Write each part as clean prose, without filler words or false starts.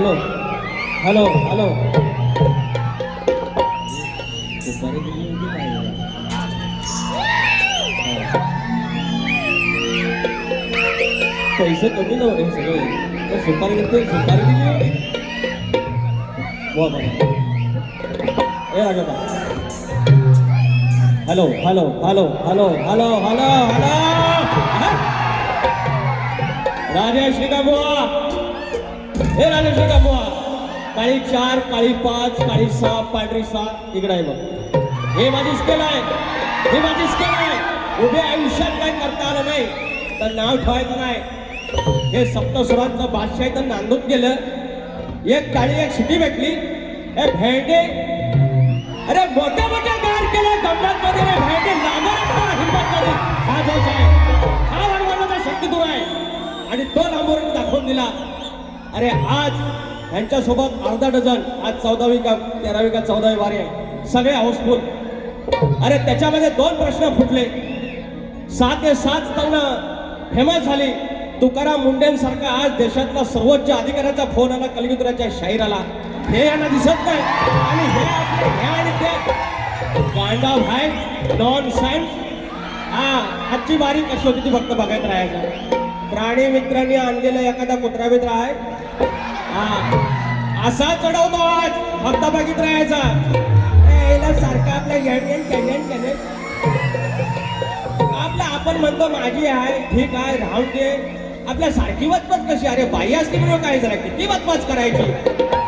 Hello hello hello पैसे कमी नव्हते सगळे तर सुपारी देते सुपारी दिली होती ए राजा hello hello hello hello hello hello hello Rajeshree का बुवा हे राजेश्री का बुवा काळी 4 काळी 5 काळी 6 पांढरी 6 इकडे आहे बघ हे माझी स्केल आहे ही माझी स्केल आहे उभ्या आयुष्यात काय करता आलं नाही तर नाव ठेवायचं नाही हे सप्तस्वरांचं बादशाह तर नांदून गेलं एक काळी एक शिटी भेटली हे भेंडे अरे मोठ्या मोठ्या गार केल्या गंमत मध्ये रे भेंडे लांबवर हिंमत मध्ये हा जोश आहे हा वडवडचा शक्ती दूर आहे आणि तो लांबवरून दाखवून दिला अरे आज यांच्यासोबत अर्धा डझन आज 14वी का 13वी का 14वी वारी आहे सगळे हाऊसफुल अरे त्याच्यामध्ये 2 प्रश्न फुटले 7 ते 7 तरुण फेमस झाली तुकाराम मुंडेंसारखा आज देशातला सर्वोच्च अधिकाऱ्याचा फोन आला कलगीधराच्या शाहीराला हे यांना दिसत नाही आणि हे आणि ते गांडा भाई नॉन सायन्स हा आजची बारी कशी होती ती फक्त बघायला राहायचं प्राणी मित्रांनी आणलेला एखादा कुत्रा मित्र आहे हा असा चढवतो आज फक्त बघित राहायचा सारखा आपल्या आपला आपण म्हणतो माझी आहे ठीक आहे राहून दे आपल्या सारखी वचपच कशी अरे बाई असली म्हणून काय जरा किती वचपच करायची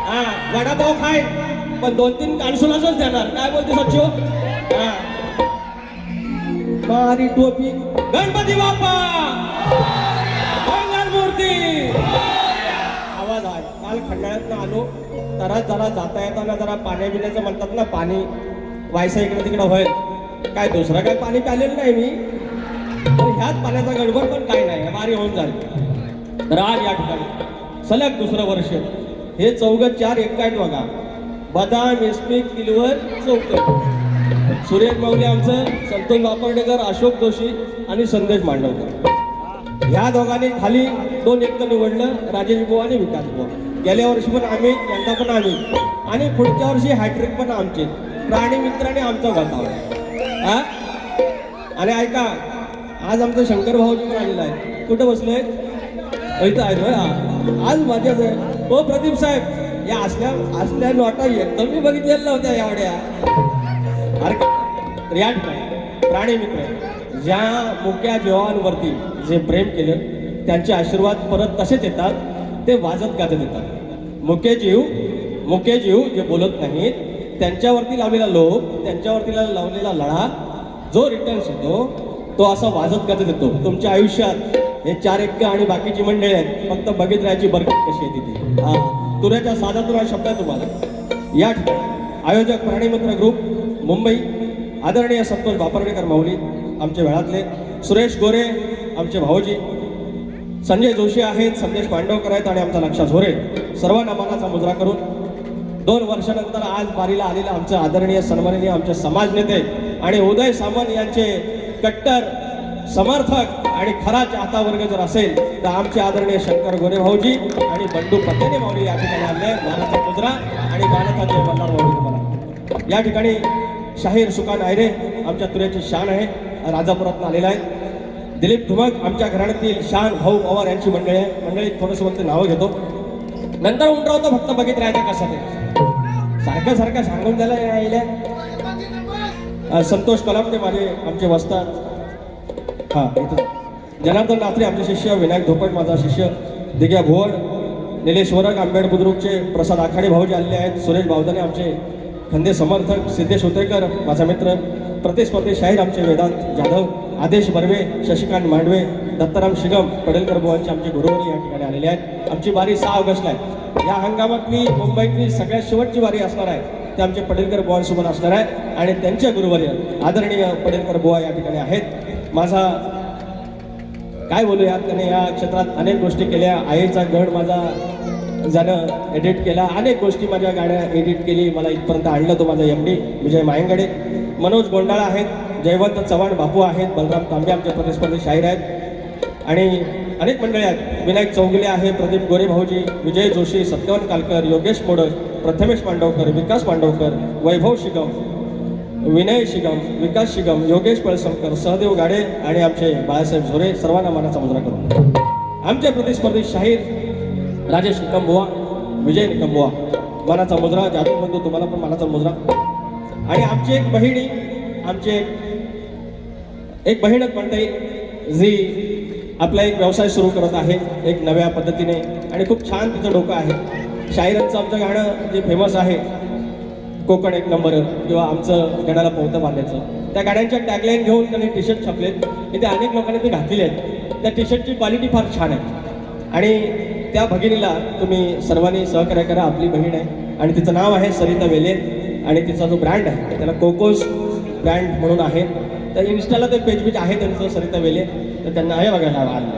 हा वडापाव खाय पण 2-3 कानसुलाच देणार काय बोलते सचिव हा मारी टोपी गणपती बाप्पा मंगल मूर्ती आवाज आहे काल खंडाळ्यात आलो तरच जरा जाता येताना जरा पाण्या बिण्याचं म्हणतात ना पाणी व्हायचं इकडे तिकडे होईल काय दुसरं काय पाणी प्यालेलं नाही मी पण ह्याच पाण्याचा गडबड पण काय नाही मारी होऊन झाली तर आज या ठिकाणी सलग दुसरं वर्ष हे चौघं 4 एकट बघा बदाम एसपी किलवर चौकट सुरेश माऊली आमचं संतोष वापर्डेकर अशोक जोशी आणि संदेश मांडवकर ह्या दोघांनी खाली 2 एकट निवडलं राजेश बुवा आणि विकास बुवा गेल्या वर्षी पण आम्ही यंदा पण आम्ही आणि पुढच्या वर्षी हॅट्रिक पण आमचे प्राणी मित्राने आमचा घातावला हा आणि ऐका आज आमचं शंकर भाऊजी पण आलेला आहे कुठं बसले इथं आहे आज मजाच आहे हो प्रदीप साहेब या असल्या नोटा एकदम मी बघितलेल्या नव्हत्या एवढ्या अरे या ठिकाणी प्राणी मित्र ज्या मुक्या जीवांवरती जे प्रेम केलं त्यांचे आशीर्वाद परत तसेच येतात ते वाजत गाजत येतात मुके जीव जे बोलत नाहीत त्यांच्यावरती लावलेला लोभ त्यांच्यावरती लावलेला लढा जो रिटर्न्स येतो तो असा वाजत गाजत येतो तुमच्या आयुष्यात हे 4 एकट आणि बाकीची मंडळी आहेत फक्त बघित राहायची बरकत कशी येते ती हा तुऱ्याच्या साधातून शब्द आहे तुम्हाला या ठिकाणी आयोजक प्राणीमित्र ग्रुप मुंबई आदरणीय संतोष वापर्डेकर माऊली आमचे वेळातले सुरेश गोरे आमचे भाऊजी संजय जोशी आहेत संदेश पांडवकर आहेत आणि आमचा लक्षा झोरे सर्वांना मानाचा मुजरा करून 2 वर्षानंतर आज बारीला आलेले आमचे आदरणीय सन्माननीय आमचे समाज नेते आणि उदय सामंत यांचे कट्टर समर्थक आणि खरा चाहता वर्ग जर असेल तर आमचे आदरणीय शंकर गोरे भाऊजी आणि बंडू पत्तेने माऊली या ठिकाणी आणले मानाचा मुजरा आणि मानाचा जय मल्हार माऊली तुम्हाला या ठिकाणी शाहीर सुकान आयरे आमच्या तुऱ्याची शान आहे राजापुरातून आलेला आहे दिलीप धुमक आमच्या घराण्यातील शान भाऊ पवार यांची मंडळी आहे मंडळी थोडंसं म्हणते नावं घेतो नंतर उंटरावतो फक्त बघित राहायचं कसं ते सारखं सांगून द्यायला यायला संतोष कलाम ते माझे आमचे वस्तात हां इथं जनार्दन रात्री आमचे शिष्य विनायक धोपट माझा शिष्य दिग्या भुवड निलेश वरक आंबेड बुद्रुकचे प्रसाद आखाडे भाऊजी आलेले आहेत सुरेश बावदाने आमचे खंदे समर्थक सिद्धेश होतेकर माझा मित्र प्रतिस्पर्धी शाहीर आमचे वेदांत जाधव आदेश बर्वे शशिकांत मांडवे दत्ताराम शिगम पडेलकर बुवांचे आमचे गुरुवारी या ठिकाणी आलेले आहेत आमची बारी 6 ऑगस्टला आहे या हंगामातली मुंबईतली सगळ्यात शेवटची वारी असणार आहे ते आमचे पडेलकर बुवांसोबत असणार आहे आणि त्यांच्या गुरुवारी आदरणीय पडेलकर बुवा या ठिकाणी आहेत माझा काय बोलूया त्याने या क्षेत्रात अनेक गोष्टी केल्या आईचा गड माझा ज्यानं एडिट केला अनेक गोष्टी माझ्या गाड्या एडिट केली मला इथपर्यंत आणलं तो माझा MD विजय मायंगडे मनोज गोंडाळा आहेत जयवंत चव्हाण बापू आहेत बलराम तांबे आमचे प्रतिस्पर्धी शाहीर आहेत आणि अनेक मंडळी आहेत. विनायक चौगुले आहे, प्रदीप गोरे भाऊजी, विजय जोशी, सत्यवान कालकर, योगेश मोडक, प्रथमेश मांडवकर, विकास मांडवकर, वैभव शिगम, विनय शिगम, विकास शिगम, योगेश पळसमकर, सहदेव गाडे आणि आमचे बाळासाहेब झोरे, सर्वांना मानाचा मुजरा करू. आमचे प्रतिस्पर्धी शाहीर राजेश निकमबुवा, विजय निकमबुवा, मानाचा मुजरा. जादू बंधू तुम्हाला पण मानाचा मुजरा. आणि आमची एक बहिणी, आमची एक बहीणच म्हणता येईल, जी आपला एक व्यवसाय सुरू करत आहे एक नव्या पद्धतीने आणि खूप छान तिचं डोकं आहे. शाहिरांचं आमचं गाणं जे फेमस आहे, कोकण एक नंबर किंवा आमचं गणाला पोहतं बांधायचं, त्या गाड्यांच्या टॅगलाईन घेऊन त्यांनी टी शर्ट छापलेत. इथे अनेक लोकांनी ते घातलेले आहेत. त्या टी शर्टची क्वालिटी फार छान आहे आणि त्या भगिनीला तुम्ही सर्वांनी सहकार्य करा. आपली बहीण आहे आणि तिचं नाव आहे सरिता वेले आणि तिचा जो ब्रँड आहे त्याला कोकोस ब्रँड म्हणून आहे. तर इन्स्टाला ते पेज आहे त्यांचं सरिता वेले, तर त्यांना हे बघायला आणलं.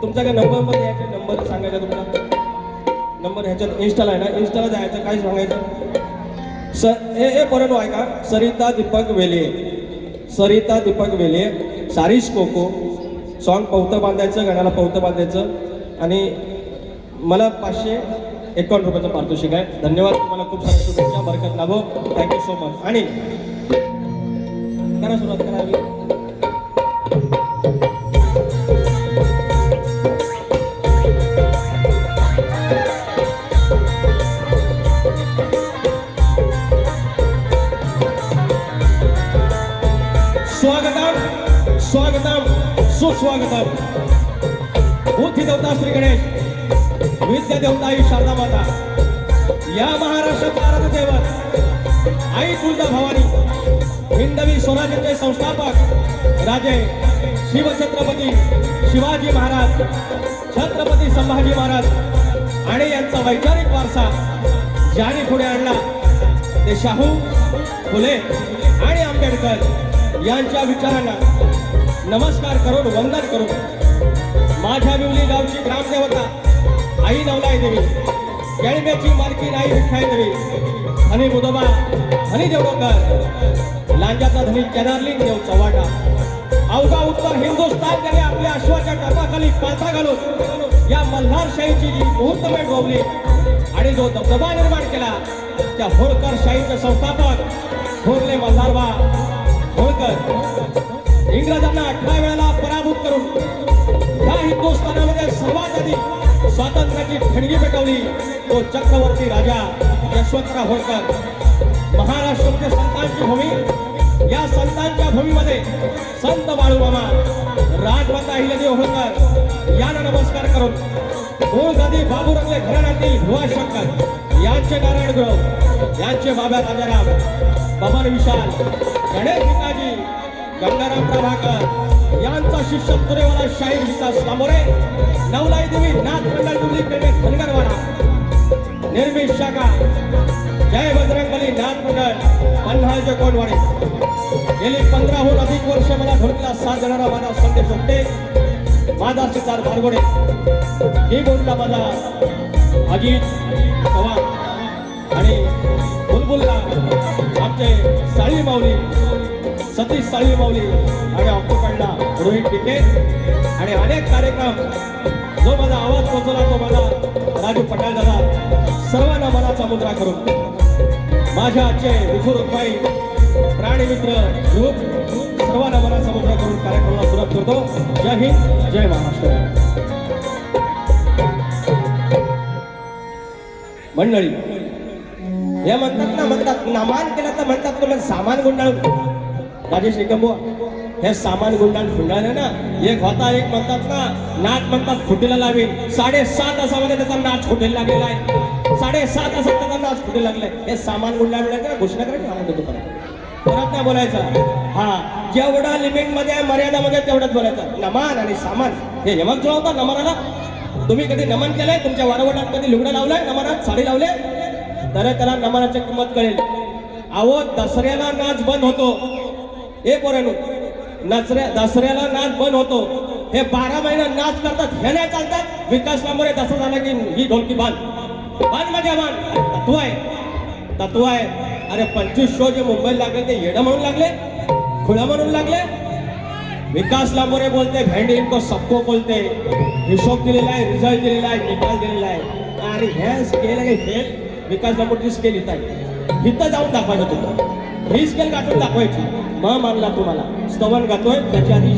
तुमचा काय नंबरमध्ये यायचा, नंबर सांगायचा तुमचा नंबर ह्याच्यात इन्स्टाला आहे ना, इन्स्टाला जायचं, काय सांगायचं, हे परत ऐका, सरिता दीपक वेले, सरिता दीपक वेले, सारिस कोको, सॉन्ग पवतं बांधायचं, गाण्याला पवतं बांधायचं आणि मला 551 रुपयाचं पारितोषिक आहे. धन्यवाद तुम्हाला, खूप साऱ्या शुभेच्छा, बरकत लाभो. Thank you so much. आणि करा सुरुवात करावी. स्वागतम स्वागतम सुस्वागतम. बुद्धी देवता श्री गणेश, विद्या देवता आई शारदा माता, या महाराष्ट्राच्या आराध्य दैवत आई तुळजा भवानी, हिंदवी स्वराज्याचे संस्थापक राजे शिवछत्रपती शिवाजी महाराज, छत्रपती संभाजी महाराज आणि यांचा वैचारिक वारसा ज्याने पुढे आणला ते शाहू फुले आणि आंबेडकर यांच्या विचारांना नमस्कार करून वंदन करून माझ्या विवली गावची ग्रामदेवता आई नवलाई देवी, येळमेची मालकीन आई विठ्ठाई देवी, हनी मुदोबा हनी देवडोकर, लांजाचा धनी केदारलिंग देव चव्हाटा, अवघा उत्तर हिंदुस्थान त्याने आपल्या अश्वाच्या टापाखाली पालथा घालून या मल्हारशाहीची जी मुहूर्तमेढ रोवली आणि जो दबदबा निर्माण केला त्या होळकर शाहीचे संस्थापक थोरले मल्हारबा होळकर इंग्रजांना 18 वेळेला पराभूत करून या हिंदुस्थानामध्ये सर्वात आधी स्वातंत्र्याची ठणगी पेटवली तो चक्रवर्ती राजा यशवंतराव होळकर. महाराष्ट्रामध्ये संतांची भूमी, या संतांच्या भूमीमध्ये संत बाळूमामा, राजमाता अहिल्यादेवी होळकर यांना नमस्कार करून मूळ गादी बाबू रंगले घराण्यातील भुवाशंकर यांचे नारायण गुरव, यांचे बाबा राजाराम, बबन विशाल, गणेश भिकाजी, गंगाराम प्रभाकर यांचा शिष्य तुरेवाला शाहीर विकास लांबोरे, नवलाई देवी नाथ मंडळ डुप्लिकेट धनगरवाडा, निर्मित शाखा जय बजरंगबली नाथ मंडळ पन्हाळचे कोंडवाडे. गेली 15हून अधिक वर्ष मला ढोलकीला साथ देणारा माझा संदेश होते माझा सितार बारगोडे, कीबोर्डला माझा अजित चव्हाण आणि बुलबुलला आमचे साळी माऊली, सतीश साळी माऊली आणि ऑक्टोपॅडला रोहित टिके आणि अनेक कार्यक्रम जो माझा आवाज पोहोचवला तो माझा राजू पटेल दादा, सर्वांना मनाचा मुद्रा करून माझ्या आजचे विठू रुक्माई प्राणीमित्र ग्रुप सर्वांना मनाचा मुद्रा करून कार्यक्रमाला सुरुवात करतो. जय हिंद, जय महाराष्ट्र. मंडळी हे म्हणतात नामान केलं तर म्हणतात तुम्ही सामान गुंडाळून. राजेश निकमबुवा, हे सामान गुंडाळून फुंडाळले ना, एक होता एक म्हणतात ना नाच म्हणतात फुटीला लावी, 7.5 तासामध्ये त्याचा नाच फुटेल लागलेला आहे. 7.5 तासात त्याचा नाच फुटेल लागलाय. हे सामान गुंडाळ मिळायचं घोषणा करायची आम्हाला दुकान परत नाही बोलायचं. हा जेवढा लिमिट मध्ये मर्यादामध्ये तेवढंच बोलायचं. नमान आणि सामान हे यमक जुळवता. नमनाला तुम्ही कधी नमन केलंय? तुमच्या वारवटात कधी लुगडं लावलंय? नमनात साडी लावले तर त्याला नमनाची किंमत कळेल. अहो दसऱ्याला नाच बंद होतो. हे पोरांनो, दसऱ्याला नाच बंद होतो. हे 12 महिने नाच करतात, हे नाही चालतात. विकास लांबोरे दसरा झाला की ही ढोलकी बांध माझ्या तत्व आहे, तत्व आहे. अरे 25 शो जे मुंबईला लागले ते येडं म्हणून लागले, खुळा म्हणून लागले. विकास लांबोरे बोलते भेंडी इनको सबको बोलते. हिशोब दिलेला आहे, रिझल्ट दिलेला आहे, निकाल दिलेला आहे. आणि हे स्केल आणि फेल विकास लांबोरेची स्केल इथं आहे. इथं जाऊन दाखवायचं तुम्हाला, ही स्केल गाठून दाखवायची. मग मानला तुम्हाला स्तवन गातोय त्याच्या आधी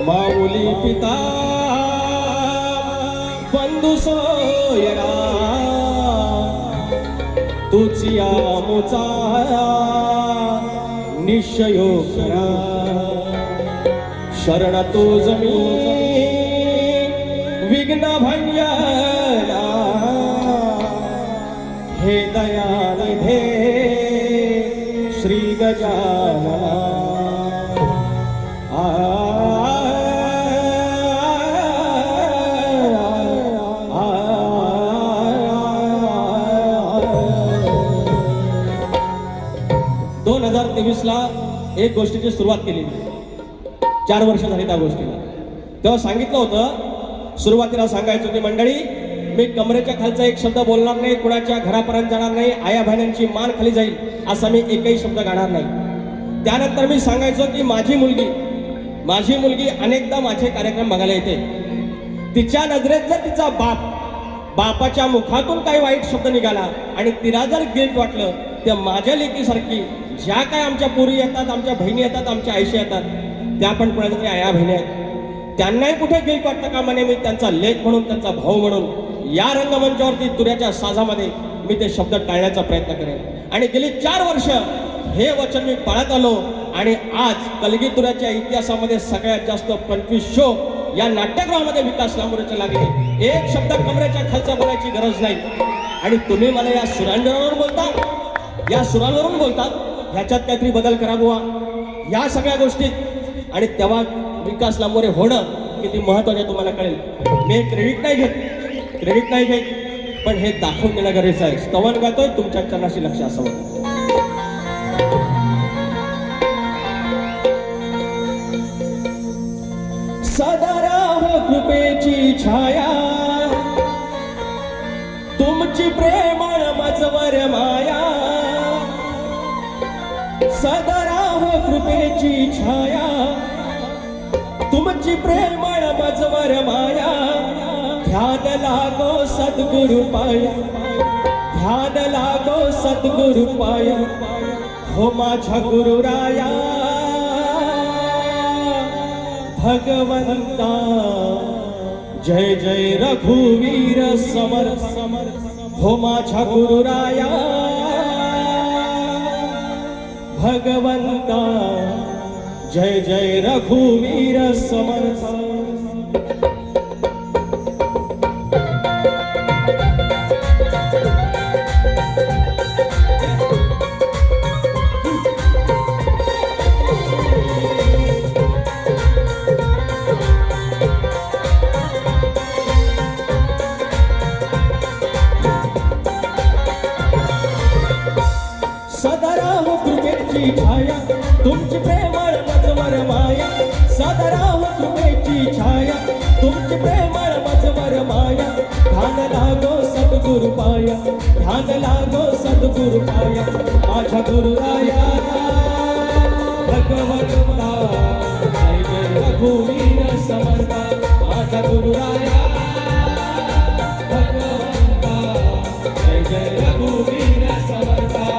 माऊली पिता बंधू सोयरा तुझी आमुचा निश्चयो खरा शरण तुझ मी विघ्न भंजना हे दयानिधे श्री गजानना. ला एक गोष्टीची सुरुवात केली. 4 वर्ष झाली त्या गोष्टीला. तेव्हा सांगितलं होतं, सुरुवातीला सांगायचं की मंडळी मी कमरेच्या खालचा एक शब्द बोलणार नाही, कुणाच्या घरापर्यंत जाणार नाही, आया बहिणींची मान खाली जाईल असा मी एकही शब्द गाणार नाही. त्यानंतर मी सांगायचो की माझी मुलगी अनेकदा माझे कार्यक्रम बघायला येते. तिच्या नजरेत जर तिचा बापाच्या मुखातून काही वाईट शब्द निघाला आणि तिला जर गिल्ट वाटलं, तर माझ्या लेकीसारखी ज्या काय आमच्या पोरी येतात, आमच्या बहिणी येतात, आमच्या आयशी येतात, त्या पण कोणाच्या तरी आया बहिणी आहेत, त्यांनाही कुठे गिल्ट वाटतं का म्हणे मी त्यांचा लेक म्हणून, त्यांचा भाऊ म्हणून या रंगमंचावरती तुऱ्याच्या साजामध्ये मी ते शब्द टाळण्याचा प्रयत्न करेन. आणि गेली 4 वर्ष हे वचन मी पाळत आलो. आणि आज कलगी तुऱ्याच्या इतिहासामध्ये सगळ्यात जास्त 25 शो या नाट्यगृहामध्ये विकास लांबोरेचे लागले. एक शब्द कमरेच्या खालचा बोलायची गरज नाही. आणि तुम्ही मला या सुरांवरून बोलता, ह्याच्यात काहीतरी बदल करा बुवा या सगळ्या गोष्टीत. आणि तेव्हा विकास लांबोरे होणं किती महत्वाचं तुम्हाला कळेल. मी क्रेडिट नाही घेत, पण हे दाखवून देणं गरजेचं आहे. स्तवन गातोय, तुमच्या चरणाशी लक्ष असावं. सदा हो कृपेची छाया, तुमची प्रेमळ मजवर माया. सदा हो कृपेची छाया, तुमची प्रेमळ मजवर माया. ध्यान लागो सद्गुरु पाया, ध्यान लागो सद्गुरु पाया. हो माझ्या गुरुराया भगवंता, जय जय रघुवीर समर. हो माझ्या गुरुराया भगवंता, जय जय रघुवीर समर. सदा हो कृपेची छाया, तुमची प्रेमळ मजवर माया. सदा हो कृपेची छाया, तुमची प्रेमळ मजवर माया. ध्यान लागो सद्गुरु सद्गुरु पाया ध्यान लागो सद्गुरु पाया माझ्या गुरुराया भगवंता जय जय रघुवीर समर्था माझ्या गुरुराया भगवंता जय जय रघुवीर समर्था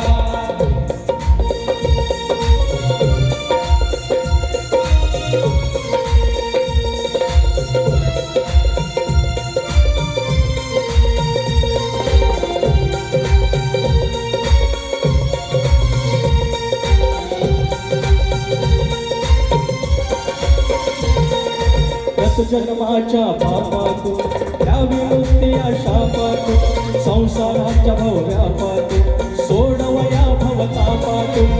जन्माच्या पापातून द्यावी मुक्ती शापातून संसाराच्या भव्यापातून सोडवया भवतापातून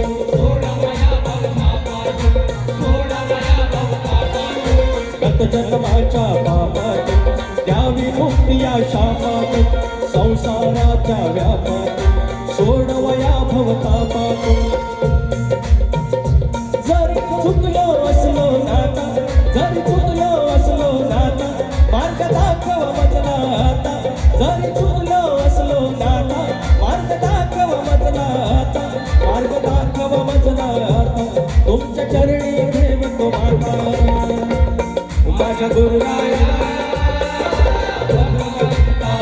गत जन्माच्या पापातून द्यावी मुक्ती शापातून संसाराच्या व्यापातून सोडवया भवतापातून जरी चुकलो असलो नाता जरी चुकलो असलो नाता मार्ग दाखव मजला आता जरी चुकलो असलो नाता मार्ग दाखव मजला आता मार्ग दाखव मजला आता तुमच्या चरणी ठेवतो माता माझ्या गुरुराया भगवंता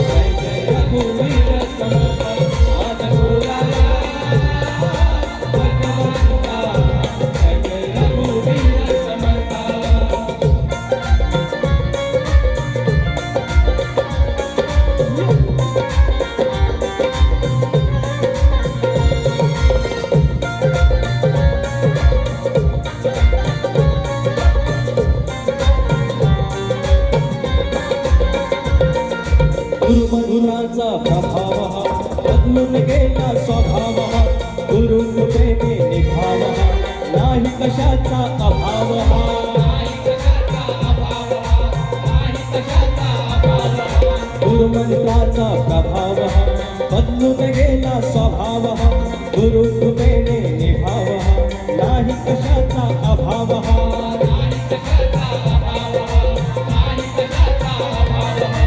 जय जय रघुवीर समर्था माझ्या गुरुराया भगवंता जय जय रघुवीर समर्था गुरुमधुराचा प्रभाव हा बदलून गेला स्वभाव हा गुरुकृपेने निभाव हा नाही कशाचा अभाव हा गुरुमंत्राचा प्रभाव हा बदलून गेला स्वभाव हा गुरुकृपेने निभाव हा नाही कशाचा अभाव हा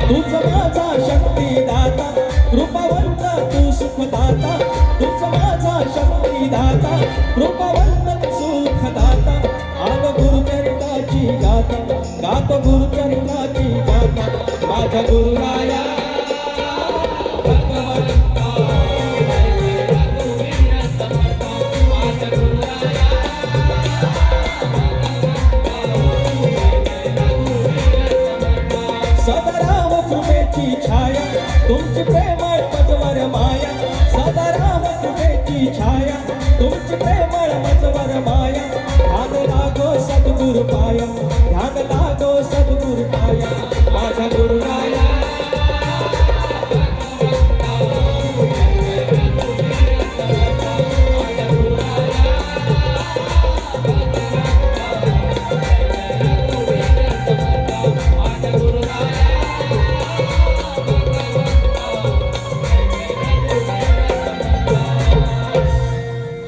तुझ माझा शक्तिदाता कृपावंत तू सुखदाता तुझ माझा शक्तिदाता कृपावंत तू सुखदाता आग गुरुचरिताची गाथा गात गुरुचरिताची गाथा माझ्या गुरुराया भगवंता जय जय रघुवीर समर्था माझ्या गुरुराया सदाराम कृपेची छाया तुमची प्रेमळ मजवर माया सदाराम कृपेची छाया तुमची प्रेमळ मजवर माया ध्यान लागो सद्गुरु पाया ध्यान लागो सद्गुरु पाया माझ्या गुरुराया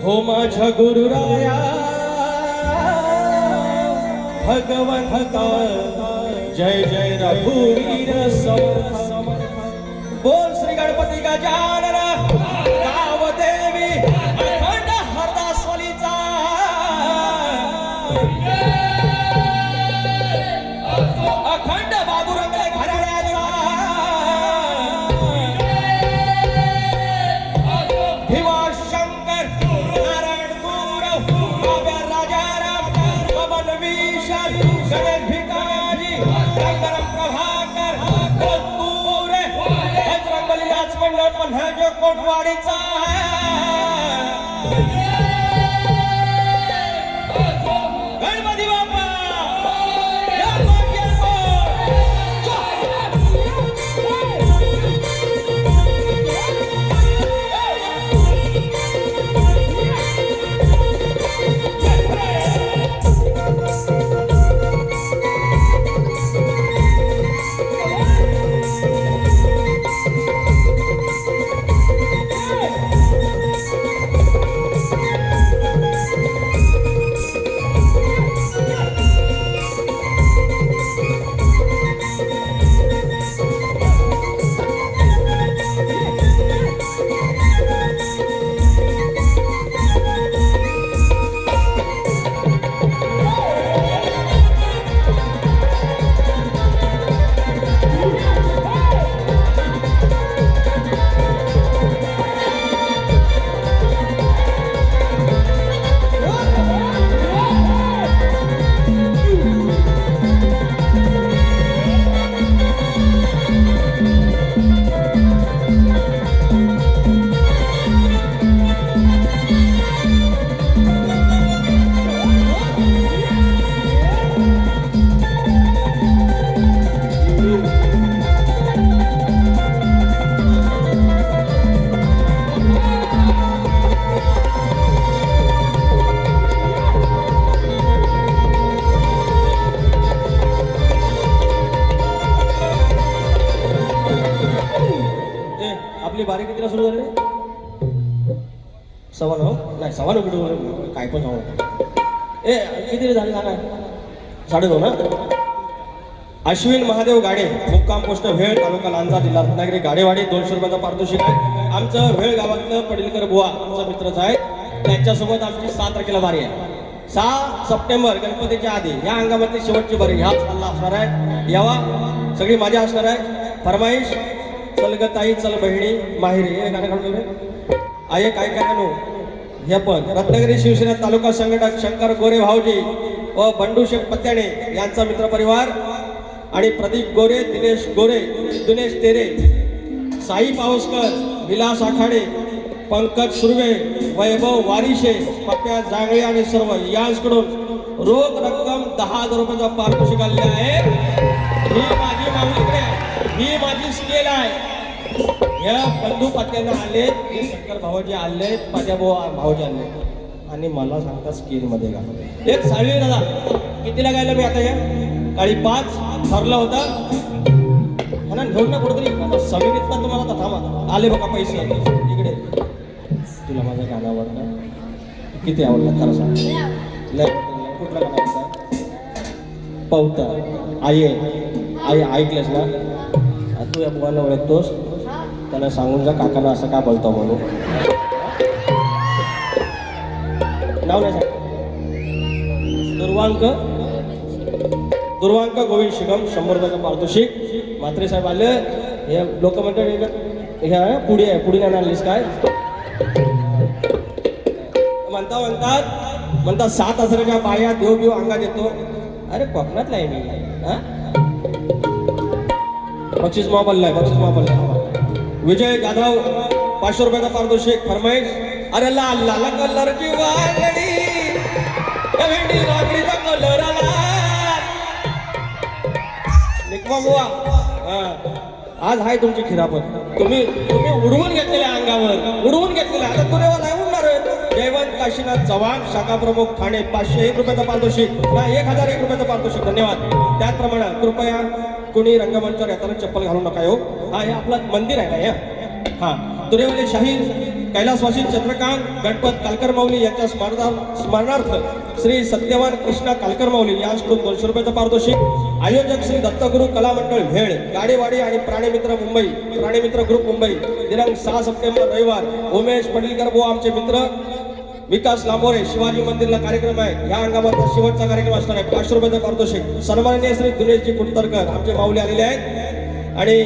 हो माझ्या गुरुराया भगवंता जय जय रघुवीर समर्था बोल श्री गणपती गजानन गावदेवी अखंड हरदासवालीचा अखंड बाबुरंगले घराण्याचा भिवा शंकर नारायण गुरव बाब्या राजाराम पवन विशाल गणेश भिकाजी शंकरम प्रभाकर कोतपुरे बजरंगबली राजमंडळ पन्हाळा कोटवाडीचा गणपती बाप्पा कितीला सुरू झाले? 9:15 नाही 9:15 काय पण सांगू. किती झाले सांगा? 2:30 ना. अश्विन महादेव गाडे मुक्काम पोस्ट भेळ तालुका लांजा जिल्हा रत्नागिरी गाडेवाडी 200 रुपयाचा पारितोषिक आहे. आमचं भेळ गावातलं पडीलकर बुवा आमचा मित्रच आहे. त्यांच्यासोबत आमची 7 तारखेला बारी आहे. 6 सप्टेंबर गणपतीच्या आधी या अंगामध्ये शेवटची बारी ह्या हल्ला असणार आहे. यावा सगळी मजा असणार आहे. फरमाईश चल ग ताई चल बहिणी माहेरी हे गाणं काढून आहे. काय काय नो हे पण रत्नागिरी शिवसेना तालुका संघटक शंकर गोरे भाऊजी व बंडू शेख पत्याणे यांचा मित्रपरिवार आणि प्रदीप गोरे, दिनेश गोरे, दिनेश तेरे, साई पावसकर, विलास आखाडे, पंकज सुर्वे, वैभव वारिशे, पप्प्या जांगळे आणि सर्व यांकडून रोख रक्कम 10,000 रुपयाचा पारितोषिक आलेला आहे. ही माझी माऊलीकडे आहे, ही माझी स्केल आहे. या बंधू पत्त्यांना आले, शंकर भाऊजी आले, माझ्या भाऊजी आले आणि मला सांगता स्केल मध्ये गा एक साळवी दादा कितीला गायला मी आता या काळी 5 ठरलं होतं ना घेऊन ना कुठेतरी सविनीत ना तुम्हाला तर थांबा आले बघा पैसे इकडे. तुला माझ्या गाणं आवडलं किती आवडलं खरं सांग. कुठला गाणं आवडतं? पावता आई आई ऐकलंस ना तू या बुवाला ओळखतोस त्याला सांगून जा काकांना असं का बोलतो म्हणून. नाव नाही सांग. दुर्वांक गोविंद शिगम 100 रुपयाचं पारितोषिक. म्हात्रे साहेब आले. हे लोक म्हणतात ह्या पुढे आहे पुढे नाही आणलीस काय म्हणतात 7,000च्या बाया देव बिव अंगात येतो. अरे कोकणातला आहे मी. बक्षीस महाबल्ला आहे बक्षीस महाबल्ला. विजय जाधव 500 रुपयाचा पारितोषिक. फरमाईश अरे लाल लाल कलरची वागडी भेंडी वाकडीचा कलर आला निकमा बुवा. आज आहे तुमची खिरापत. तुम्ही उडवून घेतलेल्या अंगावर उडवून घेतलेल्या आता तुरेवा नाही उडणार. जयवंत काशीनाथ चव्हाण शाखा प्रमुख ठाणे 501 रुपयाचा पारितोषिक. 1,001 रुपयाचा पारितोषिक. धन्यवाद. त्याचप्रमाणे कृपया कोणी रंगमंचावर येताना चप्पल घालू नका हो. हा हे आपलं मंदिर आहे ना. हा तुरेवाले शाहीर कैलासवासी चंद्रकांत गणपत कालकर माऊली यांच्या स्मरणार्थ श्री सत्यवान कृष्णा कालकर माऊली यांकडून 200 रुपयाचा पारितोषिक. आयोजक श्री दत्तगुरु कला मंडळ भेळ गाडेवाडी आणि प्राणीमित्र मुंबई प्राणीमित्र ग्रुप मुंबई दिनांक 6 सप्टेंबर रविवार. उमेश पडलीकर बुवा आमचे मित्र. विकास लांबोरे शिवाजी मंदिरला कार्यक्रम आहे. या अंगामध्ये शेवटचा कार्यक्रम असणार आहे. 500 रुपयाचा पारितोषिक. सन्माननीय श्री दिनेशजी कुडतरकर आमचे माऊली आलेले आहेत आणि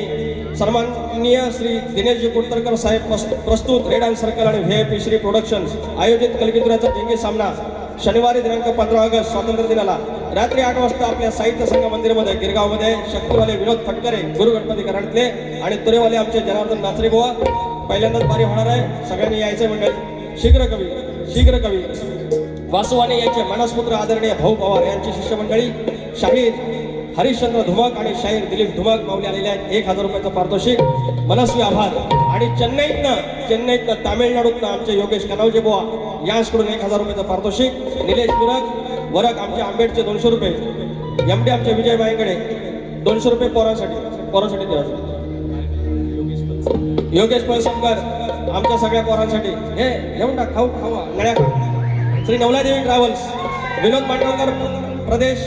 सन्माननीय श्री दिनेशजी कुडतरकर साहेब प्रस्तुत रेड अँड सर्कल आणि VIP श्री प्रोडक्शन्स आयोजित कलकीतुऱ्याचा डेंगी सामना शनिवारी दिनांक 15 ऑगस्ट स्वातंत्र्य दिनाला रात्री 8 वाजता आपल्या साहित्य संघ मंदिरमध्ये गिरगावमध्ये शक्तीवाले विनोद फटकरे गुरु गणपती कराडतले आणि तुरेवाले आमचे जनार्दन नाचरे बुवा पहिल्यांदाच बारी होणार आहे. सगळ्यांनी यायचं मंडळ. शीघ्र कवी वासुवाने यांचे मानसपुत्र आदरणीय भाऊ पवार यांची शिष्यमंडळी शाहीर हरिश्चंद्र धुमक आणि शाहीर दिलीप धुमक माऊली आलेले आहेत. 1,000 रुपयाचा पारितोषिक. मनस्वी आभार. आणि चेन्नईतनं तामिळनाडूतनं आमचे योगेश कनावजे बुवा यांकडून 1,000 रुपयाचा पारितोषिक. निलेश वरक आमचे आंबेडचे 200 रुपये. MD आमचे विजय बाईंकडे 200 रुपये पोरांसाठी द्यायचे. योगेश पळसमकर आमच्या सगळ्या पोरांसाठी हे घेऊन टाक खाऊ नळ्या. श्री नवलादेवी ट्रॅव्हल्स विनोद मांडवकर प्रदेश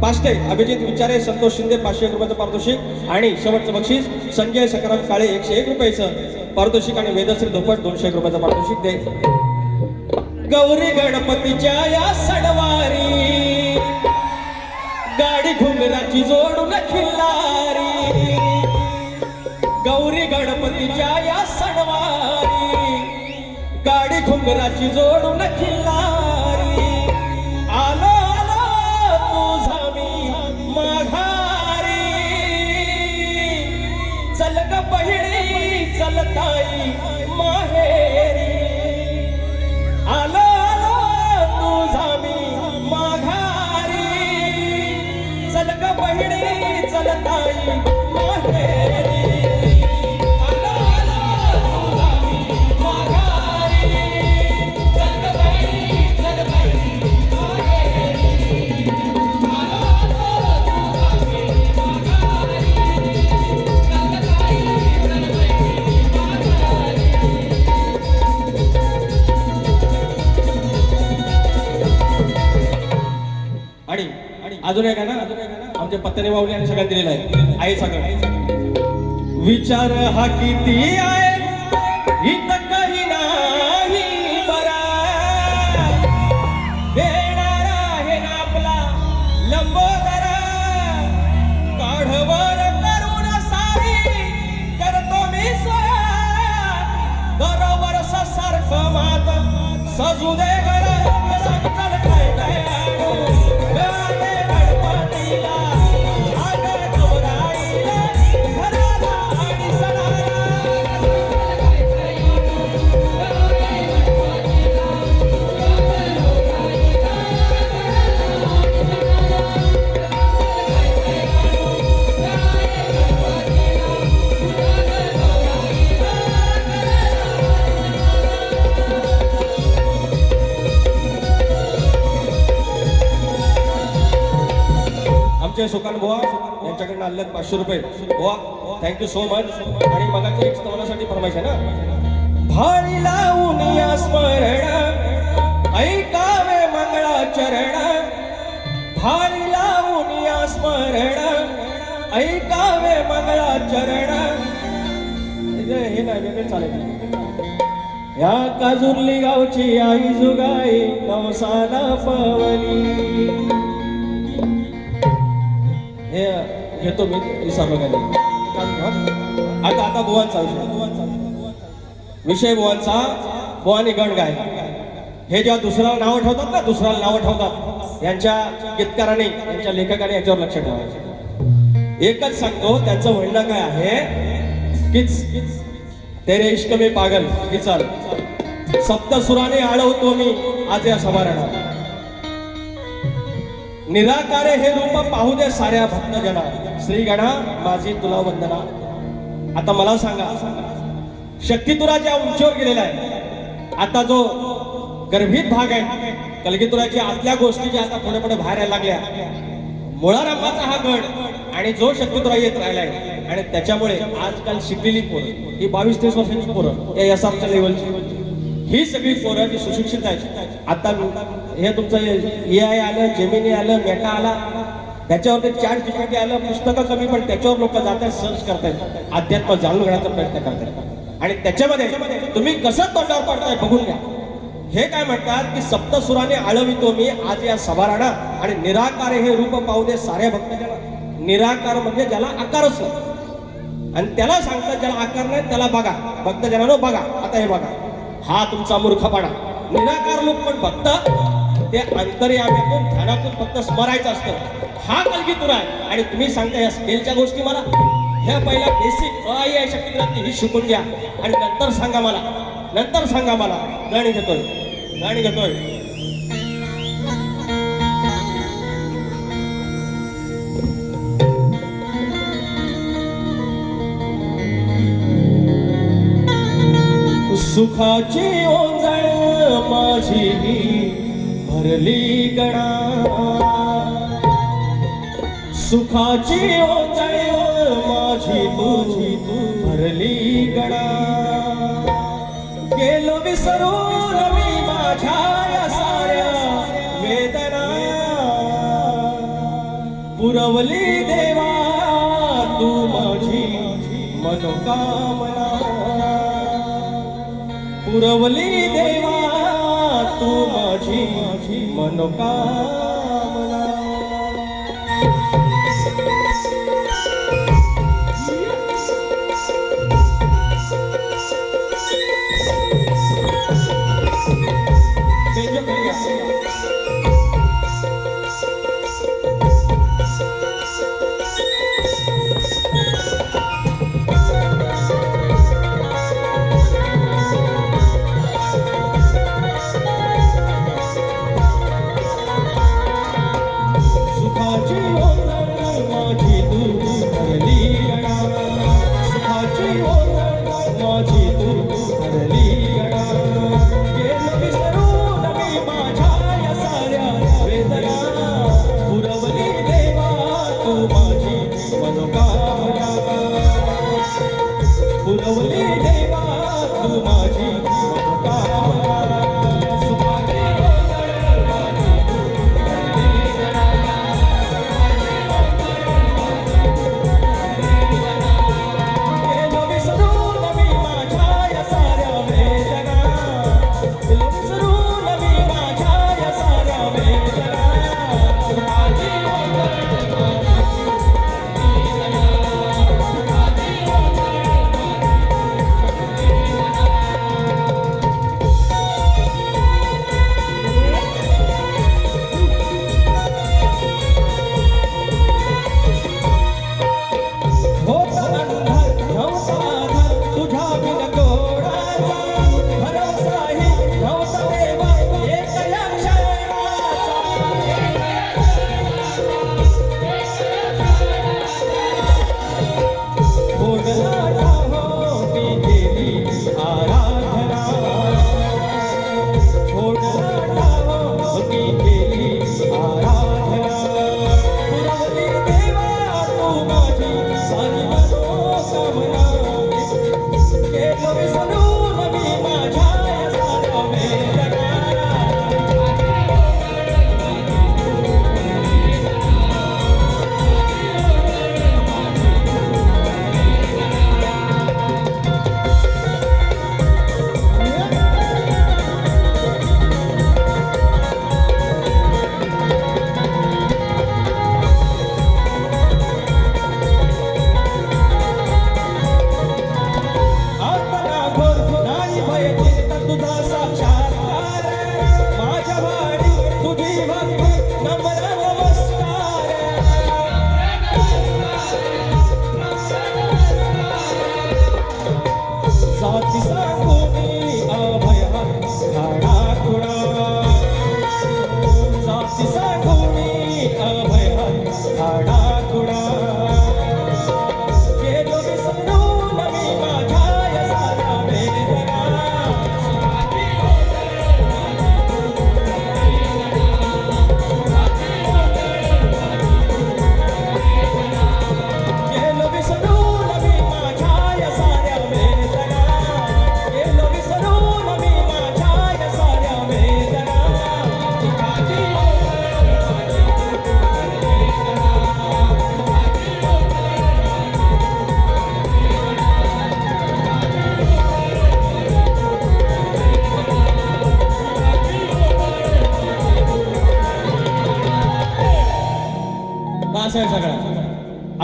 पाष्टे अभिजित विचारे संतोष शिंदे 501 रुपयाचं पारितोषिक. आणि शेवटचं बक्षीस संजय सकाराम काळे 101 रुपयाचं पारितोषिक आणि वेदश्री धोपट 201 रुपयाचं पारितोषिक दे. गौरी गणपतीच्या या सणवारी गाडी घुंगराची जोडून खिल्लारी. गौरी गणपतीच्या या सणवारी गाडी घुंगराची जोडून खिल्लारी. आलो तुझा मी माघारी. चल ग बहिणी चल ताई माहेरी. आलो तुझा मी माघारी. चल ग बहिणी चल ताई माहेरी. अजून एक आहे ना आमच्या पत्त्याने माऊली आणि सगळ्यांनी दिलेला आहे आई सगळं विचार हा किती आहे इत काही नाही बरा देणारा आहे ना आपला लंबोदरा काढवर करून सारी करतो मी सोया दरवर्ष सारखं मात सजू दे घर संकट काय काय आमचे सुकान बुवा यांच्याकडनं आले 500 रुपये बुवा थँक्यू सो मच आणि मगाच्या एक स्तवनासाठी फरमाईश आहे ना भाळी लावून या स्मरण ऐकावे मंगळाचरण भाळी लावून या स्मरण ऐकावे मंगळाचरण हे नाही वेगळे चालेल या काजुर्ली गावची आई जुगाई नवसाला पवली हे घेतो मी विसरलो काही आता बुवांचा विषय बुवांचा बुवानी गण गायला हे जेव्हा दुसऱ्याला नावं ठेवतात ना दुसऱ्याला नावं ठेवतात यांच्या गीतकारांनी यांच्या लेखकाने याच्यावर लक्ष ठेवायचं एकच सांगतो त्यांचं म्हणणं काय आहे कीच तेरे इश्क में पागल की चल सप्तसुराने आळवतो मी आज या सभारणात निराकारे हे रूप पाहू दे साऱ्या भक्तजना श्री गणा माझी तुला वंदना आता मला सांगा शक्तितुराच्या उंचीवर गेलेला आहे आता जो गर्भित भाग आहे कलगीतुराच्या आतल्या गोष्टी ज्या आता पुढे पुढे बाहेर यायला लागल्या मुळा रंगाचा हा गड आणि जो शक्तितुरा येत राहिलाय आणि त्याच्यामुळे आजकाल शिकलेली पोरं ही 22-23 वर्षांची पोरं या यशाच्या लेवलची ही सगळी पोरं जी सुशिक्षित आहेत आता हे तुमचं AI आलं जेमिनी आलं मेटा आला त्याच्यावरती ChatGPT आलं पुस्तकं कमी पण त्याच्यावर लोक जातात सर्च करतायत अध्यात्म जाणून घेण्याचा प्रयत्न करतायत आणि त्याच्यामध्ये तुम्ही कसं तोंडावर पडताय बघून घ्या हे काय म्हणतात की सप्तसुराने आळवितो मी आज या सभाराणा आणि निराकारे हे रूप पाहू दे साऱ्या भक्तजना निराकार म्हणजे ज्याला आकारच नाही आणि त्याला सांगतात ज्याला आकार नाही त्याला बघा भक्तजनांनो बघा आता हे बघा हा तुमचा मूर्खपणा निराकार रूप पण फक्त ते अंतर्यामीतून ध्यानातून फक्त स्मरायचं असतं हा कलगीतुरा आहे आणि तुम्ही सांगता या स्केलच्या गोष्टी मला ह्या पहिला बेसिक आहे शक्तिग्रंथी ही शिकून घ्या आणि नंतर सांगा मला गाणी घेतोय सुखाची ओंजळ माझी भरली गणा सुखाची ओंजळ माझी तुझी भरली गणा गेलो विसरून मी माझ्या या साऱ्या वेदना पुरवली देवा तू माझी मनोकामना पुरवली देवा तू माझी मनोकामना सुखाची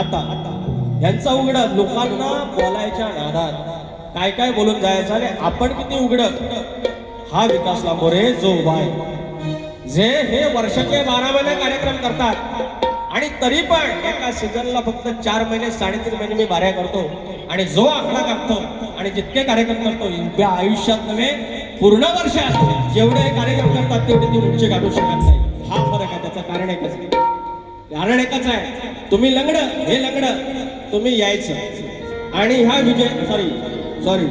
आता यांचा उघड लोकांना बोलायच्या नादात काय काय बोलून जायचं आणि आपण किती उघड हा विकास लांबोरे जो उभा आहे जे हे वर्षाचे 12 महिने कार्यक्रम करतात आणि तरी पण एका सीझनला फक्त 4 महिने 3.5 महिने मी बाऱ्या करतो आणि जो आकडा काढतो आणि जितके कार्यक्रम करतो उभ्या आयुष्यात नव्हे पूर्ण वर्षात जेवढे कार्यक्रम करतात तेवढे ते उंची काढू शकत नाही. हा फरक आहे. त्याचं कारण एकच आहे. कारण एकच आहे. तुम्ही लंगड हे लंगड तुम्ही यायचं आणि ह्या विजय सॉरी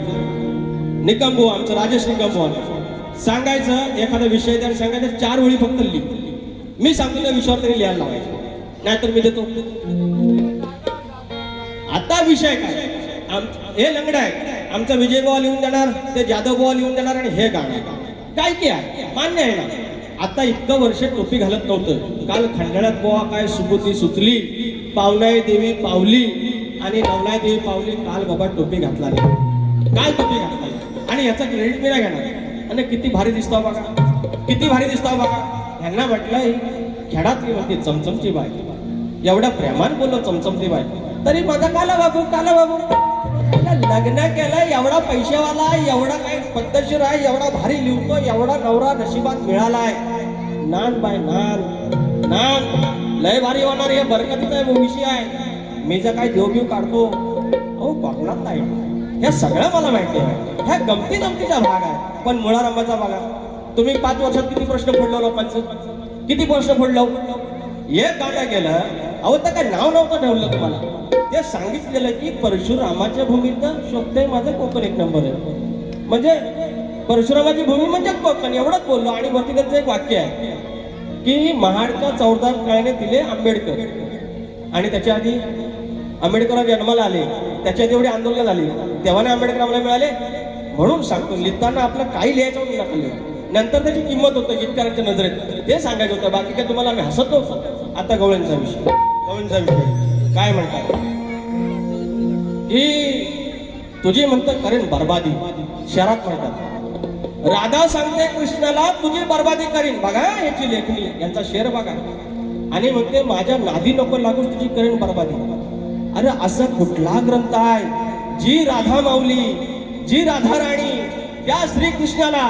निकम बुवा आमचं राजेश निकम बुवा सांगायचं एखादा विषय त्याला सांगायचं 4 ओळी फक्त लिह मी सांगतो त्या विषयावर तरी लिहायला लावायचं नाहीतर मी देतो. आता विषय काय हे लंगड आहे. आमचा विजय बुवा लिहून देणार ते जाधव बुवा लिहून देणार आणि हे गाणं काय की आहे मान्य आहे ना. आता इतकं वर्ष टोपी घालत नव्हतं. काल खंडाळ्यात बुवा काय सुबुती सुचली पावनाई देवी पावली आणि नवनाई देवी पावली. काल बाबा टोपी घातला नाही. काय टोपी घातला आणि याचा क्रेडिट मी नाही घेणार. आणि किती भारी दिसतो बघा किती भारी दिसतो बघा. ह्यांना म्हटलं खेळातली म्हणते चमचमची बाय एवढ्या प्रेमान बोललो चमचमती बाय तरी माझा काला बाबू लग्न केलं एवढा पैसेवाला एवढा काही पद्धतशीर आहे एवढा भारी लिहतो एवढा नवरा नशिबात मिळालाय. नान बाय नान लय भारी होणार हे बरकतीचा विषय आहे. मी जर काय देवबिव काढतो अहो कोकणात नाही हे सगळं मला माहिती आहे. ह्या गमती जमतीचा भाग आहे. पण मुळा रंगाचा भाग आहे. तुम्ही 5 वर्षात किती प्रश्न फोडलो लोकांचं किती प्रश्न फोडलो. एक गाणं गेलं अहो तर काय नाव नव्हतं ठेवलं तुम्हाला. ते सांगितलेलं की परशुरामाच्या भूमीत शोभतंय माझं कोकण 1 नंबर आहे. म्हणजे परशुरामाची भूमी म्हणजे कोकण एवढंच बोललो. आणि वरती त्यांचं एक वाक्य आहे की महाडच्या चौदार काळाने दिले आंबेडकर आणि त्याच्या आधी आंबेडकर जन्माला आले त्याच्या आधी एवढी आंदोलन झाली तेव्हा नाही आंबेडकर आम्हाला मिळाले. म्हणून सांगतो लिहिताना आपलं काही लिहायचं नका. नंतर त्याची किंमत होतं गीतकारांच्या नजरेत ते सांगायचं होतं. बाकी काय तुम्हाला आम्ही हसत होतो. आता गवळ्यांचा विषय काय म्हणतात ही तुझी म्हणतं करेन बर्बादी. शहरात म्हणतात राधा सांगते कृष्णाला तुझी बर्बादी करीन. बघा याची लेखणी यांचा शेर बघा आणि म्हणते माझ्या नादी नको लागूच तुझी करेन बर्बादी. अरे असं कुठला ग्रंथ आहे जी राधा माऊली जी राधा राणी त्या श्रीकृष्णाला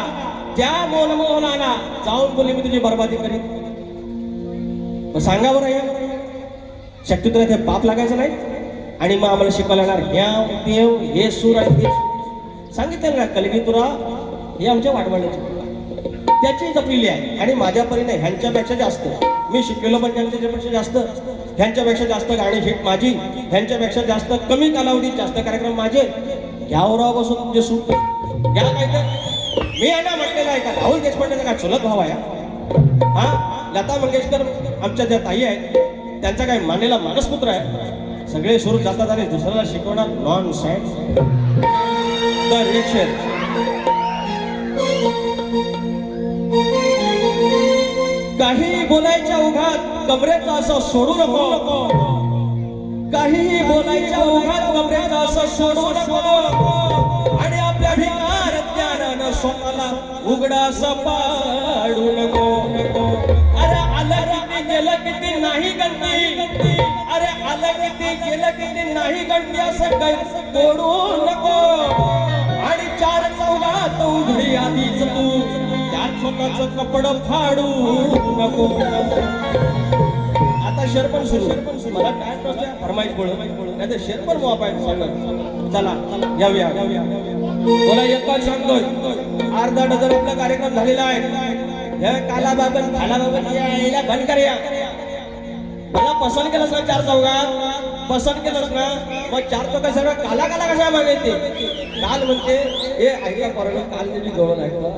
त्या मोहनाला जाऊन बोलली मी तुझी बर्बादी करीन. सांगा बरं या शक्यतो इथे पाप लागायचं नाही आणि मग आम्हाला शिकवायला लागणार ह्या देव हे सूर आहे ते सांगितलं ना कलगीतुरा हे आमच्या वाटवाड्याचे त्याची जपलेली आहे. आणि माझ्या परीने ह्यांच्यापेक्षा जास्त मी शिकलेलो पण त्यांच्यापेक्षा जास्त ह्यांच्यापेक्षा जास्त गाणी हिट माझी ह्यांच्यापेक्षा जास्त कमी कालावधीत जास्त कार्यक्रम माझे. घ्यावराव बसून तुमचे सूट घ्या काय तर मी यांना म्हटलेलं आहे का राहुल देशपांडेचा काय चुलत भाव आहे. हा लता मंगेशकर आमच्या ज्या ताई आहेत त्यांचा काय मानेला मानसपुत्र आहे. सगळे सुरू जातात आणि दुसऱ्याला शिकवणार नॉन सायन्स. काही बोलायच्या उघात कमरेचा असं सोडू नको. काहीही बोलायच्या उघात कमरेचा असं सोडू नको. आणि आपल्या भिकार ज्ञानानं स्वतःला उघडा असं पाडू नको. अरे आलं किती गेलं किती नाही गणती. अरे आलं किती गेलं किती नाही गणती असं काही तोडू नको. आणि 4 चौघात उघडी आधीच तू त्यात स्वतःच कपड फाडू नको. आता शेरपण सुरू मला काय नसल्या फरमाईश बोल नाही तर शेरपण वापायचं सगळं. चला जाऊया बोला एकच सांगतोय अर्धा डझन आपला कार्यक्रम झालेला आहे. हे कालाबाबत खालाबाबत यायला बंद करूया. मला पसंत केलंस ना 4 चौघात पसंत केलंस ना मग 4 चौघात सगळं काला कशा मागायचे. काल म्हणते हे ऐका पोरांनो काल तुझी गवळ ऐकवा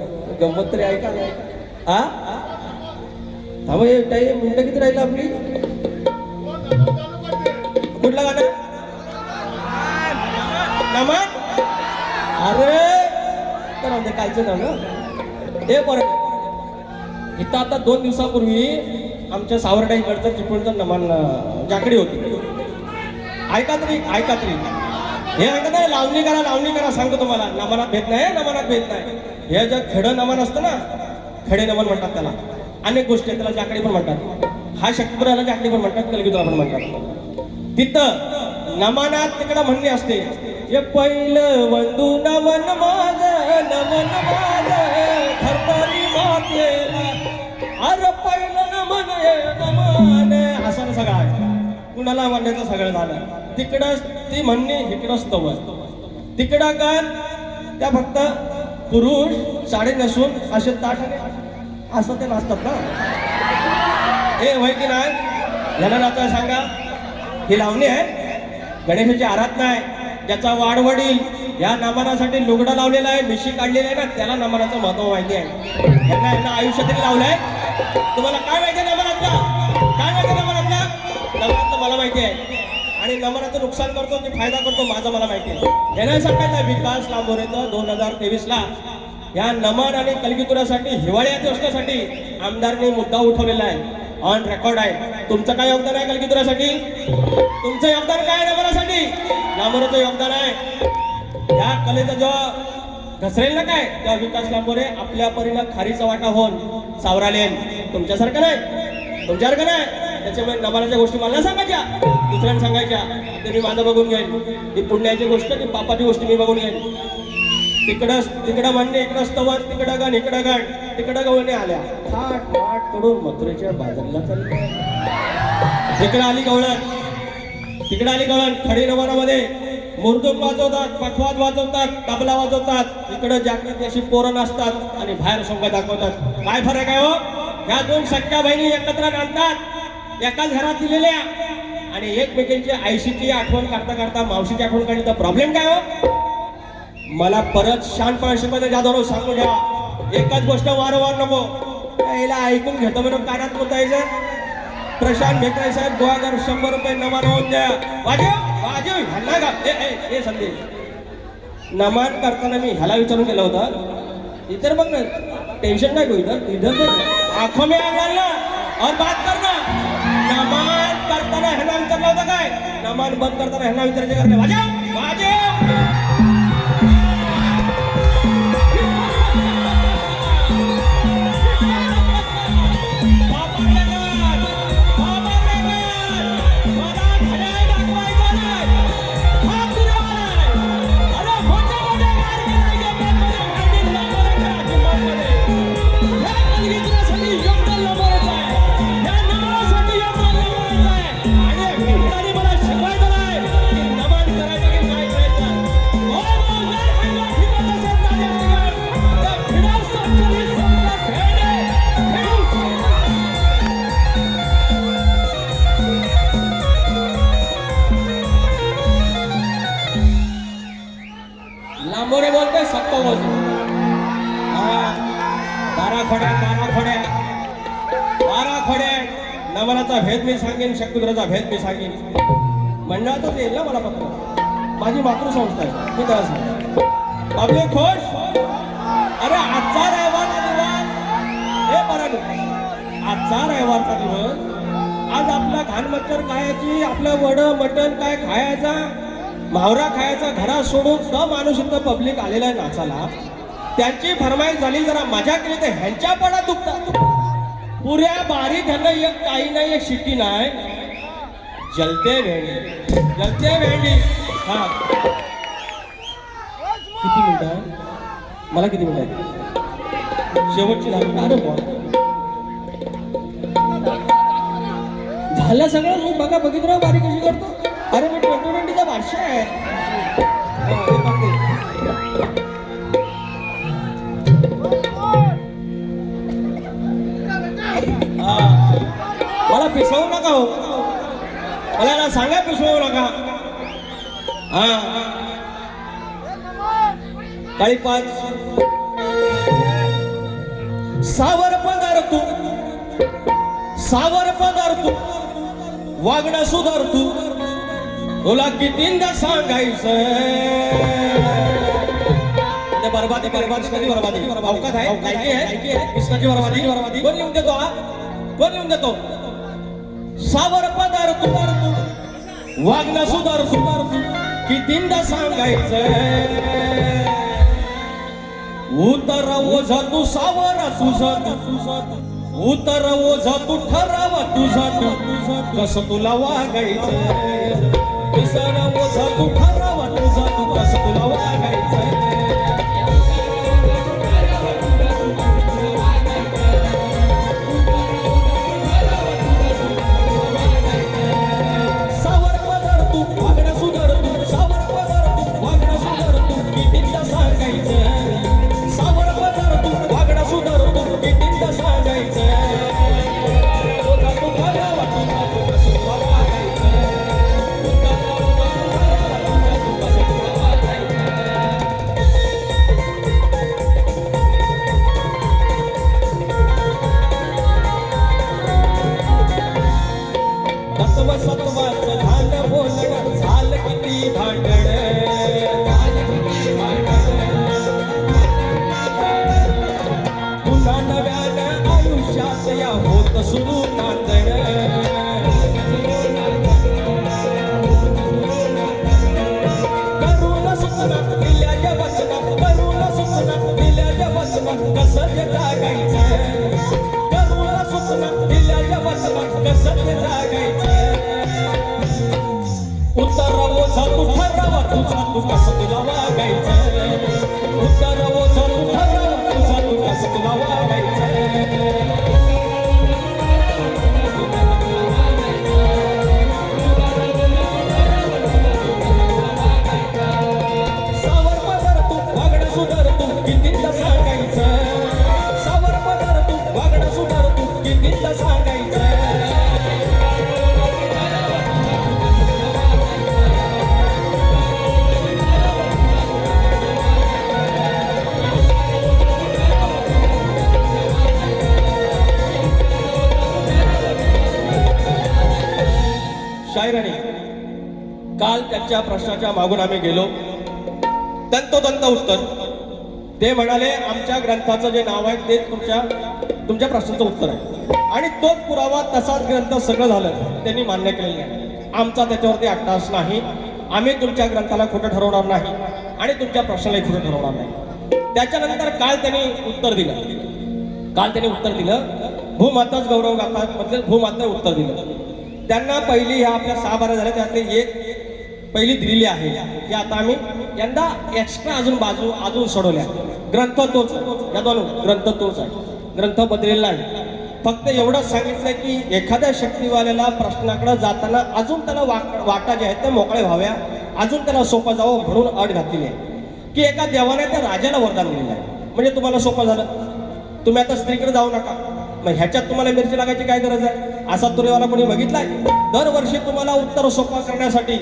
गंमत तरी ऐका नाही. हा थांब हे काही मिनिटं किती राहिलं आपली. कुठलं गाणं नमन. अरे तर कालचं नाव ना हे पोरं इथं आता 2 दिवसापूर्वी आमच्या सावरटाईकडचं चिपळूणचं नमन जाकडी होती. ऐका तरी हे ऐका नाही लावणी करा सांगतो तुम्हाला. नमनात भेट नाही नमनात भेट नाही. हे जे खडं नमन असतं ना खडे नमन म्हणतात त्याला. अनेक गोष्टी त्याला जाकडी पण म्हणतात. हा शक्तीपुराला जाकडी पण म्हणतात कलगीतुरा पण म्हणतात. तिथं नमनात तिकडं म्हणणे असते, जे पहिलं वंदू नमन माझ नमन माझ धरतरी मातेला, अरे पहिलं नमन नमन, असं सगळं आहे. कुणाला म्हणण्याचं सगळं झालं. तिकडं ती म्हणणे, इकडं स्तवन. तिकडं गाण त्या फक्त पुरुष साडी नसून असे ताटाने असं ते नाचतात ना. हे होय की नाही? यांना नाचा सांगा. ही लावणी आहे, गणेशाची आराधना आहे. ज्याचा वाडवडील या नमनासाठी लुगडं लावलेलं आहे, मिशी काढलेली आहे ना, त्याला नमनाचं महत्व माहिती आहे. यांना आयुष्यातही लावलंय. तुम्हाला काय माहिती आहे नमनातलं? काय माहिती नमनातलं? नमनातलं मला माहिती आहे. आणि नमनाचं नुकसान करतो की फायदा करतो माझं मला माहिती आहे. यांना सांगायचं विकास लांबोरेचं 2023ला या नमन आणि कलगीतुरासाठी हिवाळ्यात योजनेसाठी आमदारने मुद्दा उठवलेला आहे. ऑन रेकॉर्ड आहे. तुमचं काय योगदान आहे कलगीतुरासाठी? तुमचं योगदान काय आहे नमनासाठी? लांबोरेचं योगदान आहे. या कलेचं जेव्हा घसरेल ना काय, तेव्हा विकास लांबोरे आपल्या परीनं खारीचा वाटा होऊन सावरालेन. तुमच्यासारखं नाही, तुमच्यासारखं नाही. त्याच्यामुळे नमनाच्या गोष्टी मला सांगायच्या, दुसऱ्यांना सांगायच्या, ते मी माझं बघून घेईन. ही पुण्याची गोष्ट की पापाची गोष्ट मी बघून घेईन. तिकडं म्हणणे, इकडं स्तवन, तिकडं गाण, इकडं गाण, तिकडं गवळणी आल्या थाट थाट कडून मथुरेच्या बाजारला चालली. तिकडं आली गवळण, तिकडं आली गवळण. खडी नमनामध्ये मुरदुम वाजवतात, पखवाज वाजवतात, तबला वाजवतात. इकडं जागृती अशी पोरं नाचतात आणि बाहेर सोंग दाखवतात. काय फरक आहे हो? ह्या दोन सख्या बहिणी एकत्र नांदतात, एकाच घरात दिलेल्या, आणि एकमेकांची आईशीची आठवण करता करता मावशीची आठवण काढली तर प्रॉब्लेम काय हो? मला परत शहाणपणा शिकवायचं जाधव सांगू द्या. एकच गोष्ट वारंवार नको. याला ऐकून घेतो म्हणून कानात मुतायचं. प्रशांत भेकरे साहेब 2100 रुपये नमान होऊन द्या. वाजव वाजव ह्याला का हे संदेश नमान करताना मी ह्याला विचारून केलं होतं. इतर बघ ना, टेन्शन नाही इधर इधर आंखों में आग ना और बात करना. नमान करताना ह्याला विचारलं होतं काय? नमान बंद करताना ह्याला विचारायचे करणे. वाजव वाजव. लांबोरे बोलते सत्ता बोलतो. बारा खोड्या नमनाचा भेद मी सांगेन, शक्तिधराचा भेद मी सांगेन. मंडळातच येईल ना मला पत्र. माझी मातृसंस्था आहे, मी त्याला सांगेन. आपले खुश. अरे आजचा रविवारचा दिवस, हे बरं आजचा रविवारचा दिवस. आज आपला घाण मच्छर खायची, आपलं वडं मटण काय खायचा, मावरा खायचा घरात सोडून स माणूस इथं पब्लिक आलेला आहे नाचाला. त्यांची फरमाईश झाली जरा मजा केली तर ह्यांच्या पडात दुखतात. पुऱ्या बारीत ह्यांना एक काही नाही, एक शिट्टी नाही. जलते भेंडी, जलते भेंडी. हा किती मिनिटं? मला किती मिनिटं? शेवटची झाली. अरे झालं सगळं. मी बघा बघितलं बारीक कशी करतो. अरे मी 2020चा भाषा आहे. मला पिसवू नका हो, मला ना सांगा पिसवू नका. हा काळी 5 सावर पदार्थ, सावर पदार्थ वागणं सुधारतू. तुला कितींदा सांगायचं बरबादी बरबादी कधी बरबादी अवकाश आहे, लायकी आहे. किसनाची बरबादी बरबादी कोण लिहून देतो? हा कोण लिहून देतो? सावर पदार्थ वागणं सुधारतू. कितींदा सांगायचं उतर ओझ तू सावर सुसत उतर ओझा तू ठरावा तुझा कसं तुला वागायचं विसर ओझा तू ठरावा तुझा कसं तुला वागायचं सावर पदर तू वागणं सुधर तू सावर पदर तू वागणं सुधर तू कितीदा सांगायचं सावर पदर तू वागणं सुधर तू कितीदा सांगायचं सत्वाचं झालं बोलणं झालं किती भांडण पुन्हा नव्यानं आयुष्यात या होत सुरू नांदण करून सूचना दिल्या वचनात करून सूचना दिल्या वचनात कसं ते जागायचं करून सूचना दिल्या वचनात कसं ते जागायचं उत्तर ओझा तू ठरावा तुझा तू कसं तुला वागायचं उत्तर ओझा तू ठरावा तुझा तू कसं तुला वागायचं सावर पदर तू वागणं सुधर तू कितीदा सांगायचं सावर पदर तू वागणं सुधर तू कितीदा सांगायचं शायराने काल त्यांच्या प्रश्नाच्या मागून आम्ही गेलो तंतोतंत उत्तर ते म्हणाले आमच्या ग्रंथाचं जे नाव आहे ते तुमच्या प्रश्नाचं उत्तर आहे आणि तोच पुरावा तसाच ग्रंथ सगळं झालं त्यांनी मान्य केलेलं नाही आमचा त्याच्यावरती अट्टास नाही आम्ही तुमच्या ग्रंथाला खोटं ठरवणार नाही आणि तुमच्या प्रश्नालाही खोटं ठरवणार नाही त्याच्यानंतर काल त्यांनी उत्तर दिलं भूमाताच गौरव गाथा म्हणजे भूमाता उत्तर दिलं त्यांना पहिली ह्या आपल्या 6 बारा झाल्या त्यातली एक पहिली दिलेली आहे की आता आम्ही यंदा एक्स्ट्रा अजून सोडवल्या ग्रंथ तोच या दोन ग्रंथ तोच आहे ग्रंथ बदलेला नाही फक्त एवढंच सांगितलं की एखाद्या शक्तीवाल्याला प्रश्नाकडे जाताना अजून त्याला वाटा जे आहेत त्या मोकळे व्हाव्या अजून त्याला सोपं जावं म्हणून अट घातलेली आहे की एका देवाने त्या राजाला वरदान दिलेलं आहे म्हणजे तुम्हाला सोपं झालं तुम्ही आता स्त्रीकडे जाऊ नका मग ह्याच्यात तुम्हाला मिरची लागायची काय गरज आहे असा तुरेवाला कोणी बघितलाय दरवर्षी तुम्हाला उत्तर सोपा करण्यासाठी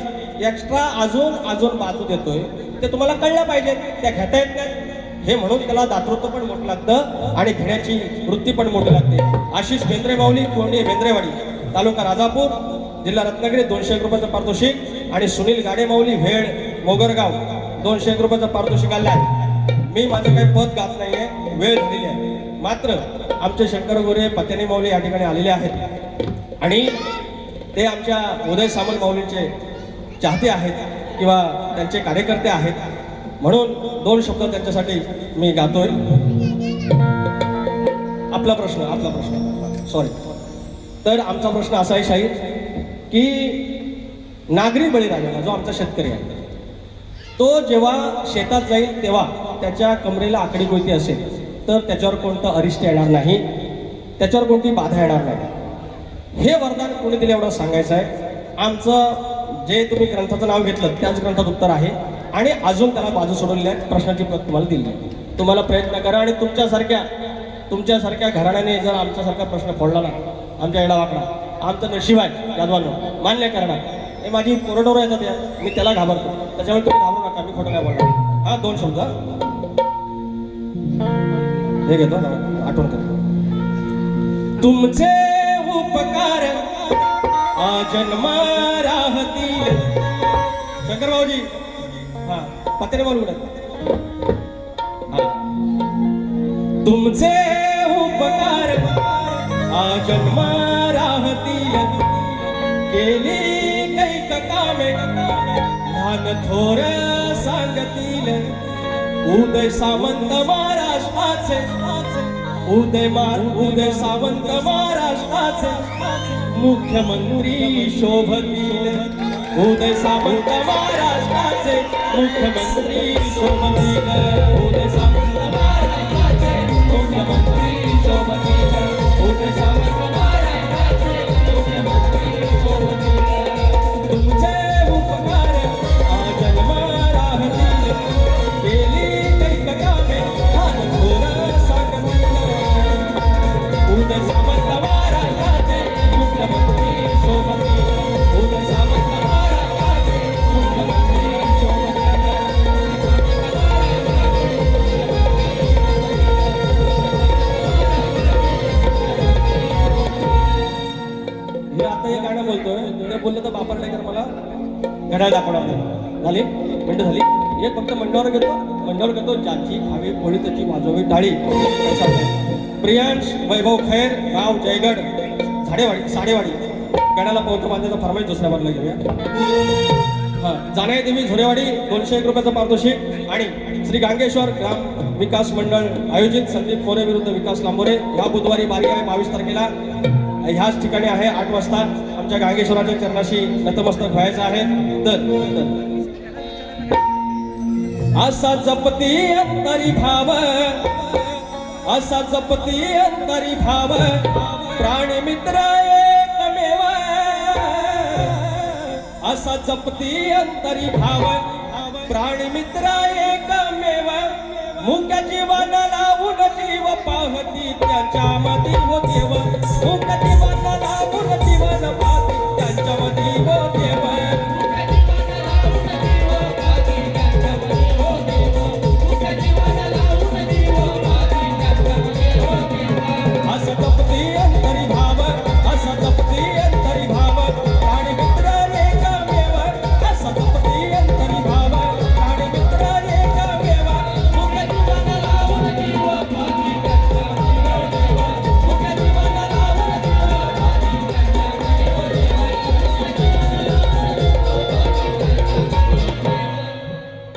एक्स्ट्रा अजून बाजू देतोय ते तुम्हाला कळलं पाहिजे त्या घेता येत नाही हे म्हणून त्याला दातृत्व पण मोठं लागतं आणि घेण्याची वृत्ती पण मोठी लागते आशिष बेंद्रे माऊली कोंडी बेंद्रेवाडी तालुका राजापूर जिल्हा रत्नागिरी 201 रुपयाचं पारितोषिक आणि सुनील गाडे माऊली भेड मोगरगाव 201 रुपयाचं पारितोषिक आलं मी माझं काही पद गात नाहीये वेळ झालेली आहे मात्र आमचे शंकर गोरे पत्यानी माऊली या ठिकाणी आलेले आहेत आणि ते आमच्या उदय सामंत माऊलींचे चाहते आहेत किंवा त्यांचे कार्यकर्ते आहेत म्हणून 2 शब्द त्यांच्यासाठी मी गातोय आपला प्रश्न सॉरी तर आमचा प्रश्न असा आहे शाहीर की नागरी बळीराजाला जो आमचा शेतकरी आहे तो जेव्हा शेतात जाईल तेव्हा त्याच्या कमरेला आकडी कोणती असेल तर त्याच्यावर कोणतं अरिष्ट येणार नाही त्याच्यावर कोणती बाधा येणार नाही हे वरदान कोणी दिले एवढं सांगायचं आहे आमचं जे तुम्ही ग्रंथाचं नाव घेतलं त्याच ग्रंथात उत्तर आहे आणि अजून त्याला बाजू सोडवलेल्या प्रश्नाची प्रत तुम्हाला दिली तुम्हाला प्रयत्न करा आणि तुमच्यासारख्या घराण्याने जर आमच्यासारखा प्रश्न फोडला ना आमच्या येडावाकडा आमचं नशीब आहे यादवांनो मान्य करणार हे माझी कोरडोर येतात या मी त्याला घाबरतो त्याच्यामुळे तुम्ही घाबरू नका मी खोटं नाही बोलणार हा 2 शब्द हे घेतो आठवण करतो तुमचे उपकार आजन्मा राहतील शंकर भाऊजी हा पत्रे बोलू तुमचे उपकार आजन्मा राहतील केली कैक कामे लहान थोर सांगतील उदय सामंत महाराष्ट्राचे उदय सावंत महाराष्ट्राचे मुख्यमंत्री शोभतील. उदय सावंत महाराष्ट्राचे मुख्यमंत्री शोभतील. उदय सावंत महाराष्ट्राचे मुख्यमंत्री शोभतील. उदय सावंत महाराष्ट्राचे मुख्यमंत्री शोभतील. तुमचे उपकार आजन्म राहतील. केली कैक कामे घोर साठतील. उदय सावंत महाराष्ट्राचे मुख्यमंत्री शोभतील. उदय सावंत महाराष्ट्राचे मुख्यमंत्री शोभतील. हे आता हे गाणं बोलतोय ते बोललं तर बापर नाही कर मला घड्याळ दाखवणार नाही. झाली मिनटं झाली. एक फक्त मंडावर घेतो ज्याची खावी पोळी त्याची वाजवी टाळी. प्रियांश वैभव खैर गाव जयगड साडेवाडी गडाला पोहोचतो बांधायचा फरमाईश दुसऱ्या बाजूला घेऊया. हा जाणे देवी झोरेवाडी 201 रुपयाचं पारितोषिक. आणि श्री गांगेश्वर ग्राम विकास मंडळ आयोजित संदीप मोरे विरुद्ध विकास लांबोरे या बुधवारी बारी आहे 22 तारखेला. ह्याच ठिकाणी आहे 8 वाजता. आमच्या गांगेश्वराच्या चरणाशी नतमस्तक व्हायचं आहे. तर असा जपती अंतरी भाव, असा जपती अंतरी भाव, प्राणी मित्र एकमेव. असा जपती अंतरी भाव, प्राणी मित्र एकमेव. मुक्या जीवाला लावून जीव पाहती त्याच्यामध्ये हो देव. मुक्या जीवाला लावून जीवन पाहती त्याच्यामध्ये हो देव. असं जपती अंतरी भाव, असं जपती अंतरी भाव, प्राणी मित्र एकमेव. असं जपती अंतरी भाव, प्राणी मित्र एकमेव. मुक्या जीवाला लावून जीव पाहती त्याच्यामध्ये हो देव. मुक्या जीवाला लावून जीव पाहती त्याच्यामध्ये हो देव.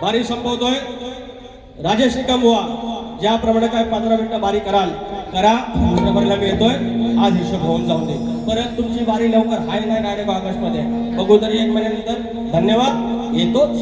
बारी संपवतोय राजेश निकमबुवा. ज्याप्रमाणे काय 15 मिनिटं बारी करा. दुसऱ्या बारीला मी येतोय. आज हिशोब होऊन जाऊन दे. परत तुमची बारी लवकर हाय नाही डायरेक्ट ऑगस्टमध्ये बघू तरी 1 महिन्यानंतर. धन्यवाद. येतोच.